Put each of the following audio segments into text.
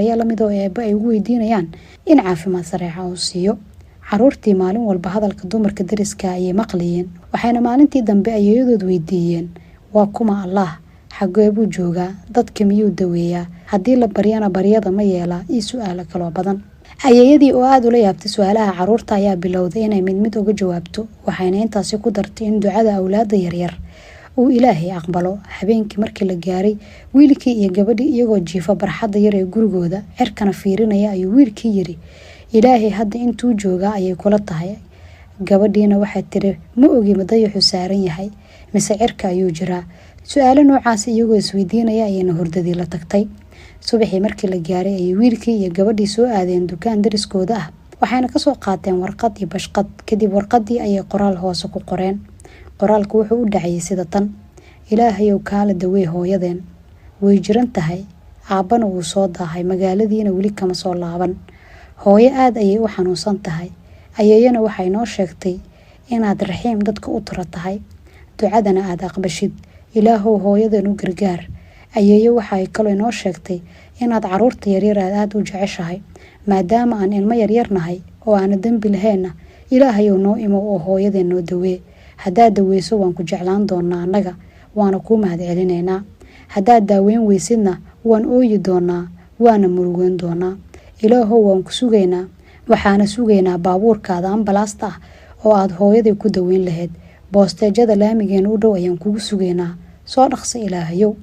ayaa la mid oo eebba ay ugu weydiinayaan in caafimaad sareeca uu siiyo. Caruurtii maalin walba hadalka dumarka deriska ayay maqlayeen, waxayna maalintii dambe ayeeyadood weydiiyeen, waa kuma Allah, xagee buu joogaa, dadka miyuu daweeyaa, haddii la baryana baryada ma yeelaa, iyo su'aalo kaloo badan. Ayeeyadii oo aad ula yaabtay su'aalaha caruurta ayaa bilowday inay mid uga jawaabto, waxayna intaasi ku dartay in ducada awlaadda yaryar uu Ilaahay aqbalo. Habeenkii markii la gaaray, wiilkii iyo gabadhii iyagoo jiifa barxadda yar ee gurigooda cirkana fiirinaya ayuu wiilkii yiri, Ilaahay hadda intuu joogaa ayay kula tahay. Gabadhiina waxay tiri, ma ogi madaxu saaran yahay mise cirka ayuu jiraa. Su'aalo noocaas iyagoo isweydiinaya ayayna hurdadii la tagtay. Subaxii markii la gaaray ayay wiilkii iyo gabadhii soo aadeen dukaan deriskooda ah, waxayna ka soo qaateen warqad iyo bashqad. Kadib warqadii ayay qoraal hoose ku qoreen. Qoraalku wuxuu u dhacayay sida tan: Ilaahayow kaala dawee hooyadeen, way jiran tahay, aabbana wuu soo daahay, magaaladiina weli kama soo laaban. Hooyo aad ayay u xanuunsan tahay, ayeeyana waxay noo sheegtay inaad raxiim dadka u tiro tahay, ducadana aad aqbashid. Ilaahow hooyadeen u gargaar. Ayeeyo waxay kaloo noo sheegtay inaad caruurta yaryar aad u jeceshahay, maadaama aan ilmo yaryar nahay oo aan dambi lahayn. Ilaahayow noo imo oo hooyadeen noo dawee. Haddaad daweyso waan ku jeclaan doonaa annaga, waana kuu mahadcelinaynaa. Haddaad daaweyn weysidna waan ooyi doonaa, waana murugoyn doonaa. Ilaahow waan ku sugaynaa, waxaana sugaynaa baabuurkaada ambalaasta ah oo aad hooyadii ku daweyn lahayd. Boosteejada laamigeena u dhow ayaan kugu sugaynaa, soo dhaqso Ilaahayow.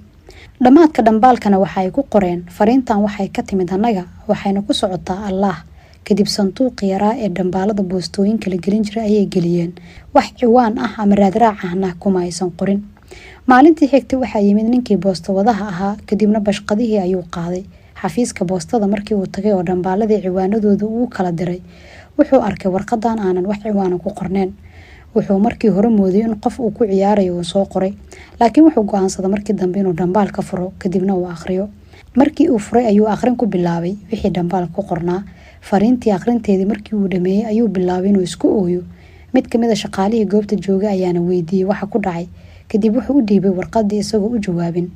Dhammaadka dhambaalkana waxay ku qoreen, fariintan waxay ka timid annaga, waxayna ku socotaa Allah. Kadib sanduuq yaraa ee dhambaalada boostooyinka la gelin jiray ayay geliyeen. Wax ciwaan ah ama raadraac ahna kuma aysan qorin. Maalintii xigtay waxaa yimid ninkii boosto wadaha ahaa, kadibna bashqadihii ayuu qaaday. Xafiiska boostada markii uu tagay oo dhambaaladii ciwaanadooda uu kala diray, wuxuu arkay warqadan aanan wax ciwaan ku qorneen. Wuxuu markii hore mooday in qof uu ku ciyaarayo uu soo qoray, laakiin wuxuu go'aansaday markii dambe inuu dhambaal ka furo, kadibna uu akhriyo. Markii uu furay ayuu akhrin ku bilaabay wixii dhambaal ku qornaa. Fariintii akhrinteedii markii uu dhameeyay ayuu bilaabay inuu isku ooyo. Mid ka mid ah shaqaalihii goobta jooga ayaana weydiiyay waxa ku dhacay. Kadib wuxuu u dhiibay warqadii isagoo u jawaabin.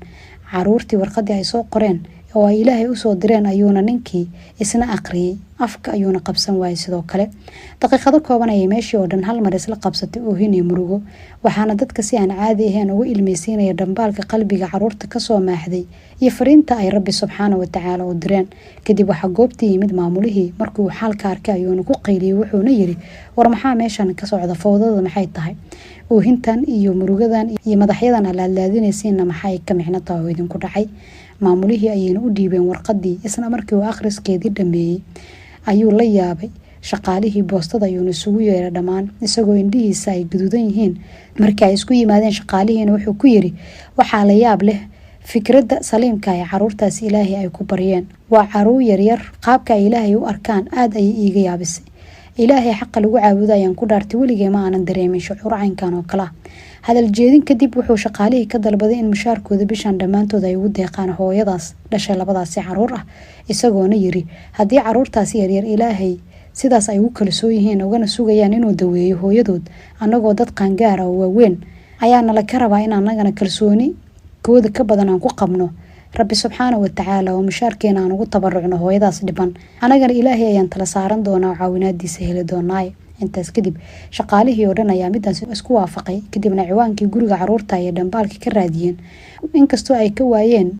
Caruurtii warqadii ay soo qoreen oo ay Ilaahay u soo direen ayuuna ninkii isna akhriyay, afka ayuuna qabsan waayay sidoo kale. Daqiiqado kooban ayay meeshii oo dhan hal mar isla qabsatay oohin iyo murugo, waxaana dadka si aan caadi ahayn uga ilmeysiinaya dhambaalka qalbiga caruurta ka soo maaxday iyo fariinta ay Rabbi subxaanahu wa tacaala u direen. Kadib waxaa goobtii yimid maamulihii, markii uu xaalka arkay ayuuna ku qayliyay, wuxuuna yiri, war maxaa meeshan ka socda, fowdada maxay tahay? Oohintan iyo murugadan iyo madaxyadan laadlaadinaysiina maxay ka micno tahay oo idinku dhacay? Maamulihii ayayna u dhiibeen warqadii, isla markii uu akhriskeedii dhameeyay ayuu la yaabay. Shaqaalihii boostada ayuuna isugu yeeray dhammaan, isagoo indhihiisa ay gaduudan yihiin. Markii ay isku yimaadeen shaqaalihiina wuxuu ku yiri, waxaa la yaab leh fikradda saliimka ee caruurtaas Ilaahay ay ku baryeen. Waa caruur yaryar, qaabka ay Ilaahay u arkaan aad ayay iiga yaabisay. Ilaahay xaq lagu caabudo ayaan ku dhaartay, weligay ma aanan dareemin shucuur caynkan oo kale. Hadal jeedin kadib wuxuu shaqaalihii ka dalbaday in mushaarkooda bishan dhammaantood ay ugu deeqaan hooyadaas dhashay labadaasi caruur ah, isagoona yiri, haddii caruurtaasi yaryar Ilaahay sidaas ay ugu kalsoon yihiin ugana sugayaan inuu daweeyo hooyadood, annagoo dad qaangaar ah oo waaweyn ayaana la ka rabaa in annagana kalsooni kooda ka badan aan ku qabno Rabbi subxaanahu wa tacaala oo mushaarkeena aan ugu tabarucno hooyadaas dhiban. Annagana Ilaahay ayaan tala saaran doonaa oo caawinaadiisa heli doonaa. Intaas kadib shaqaalihii oo dhan ayaa midaas isku waafaqay, kadibna ciwaankii guriga caruurta ay dhambaalkii ka raadiyeen, inkastoo ay ka waayeen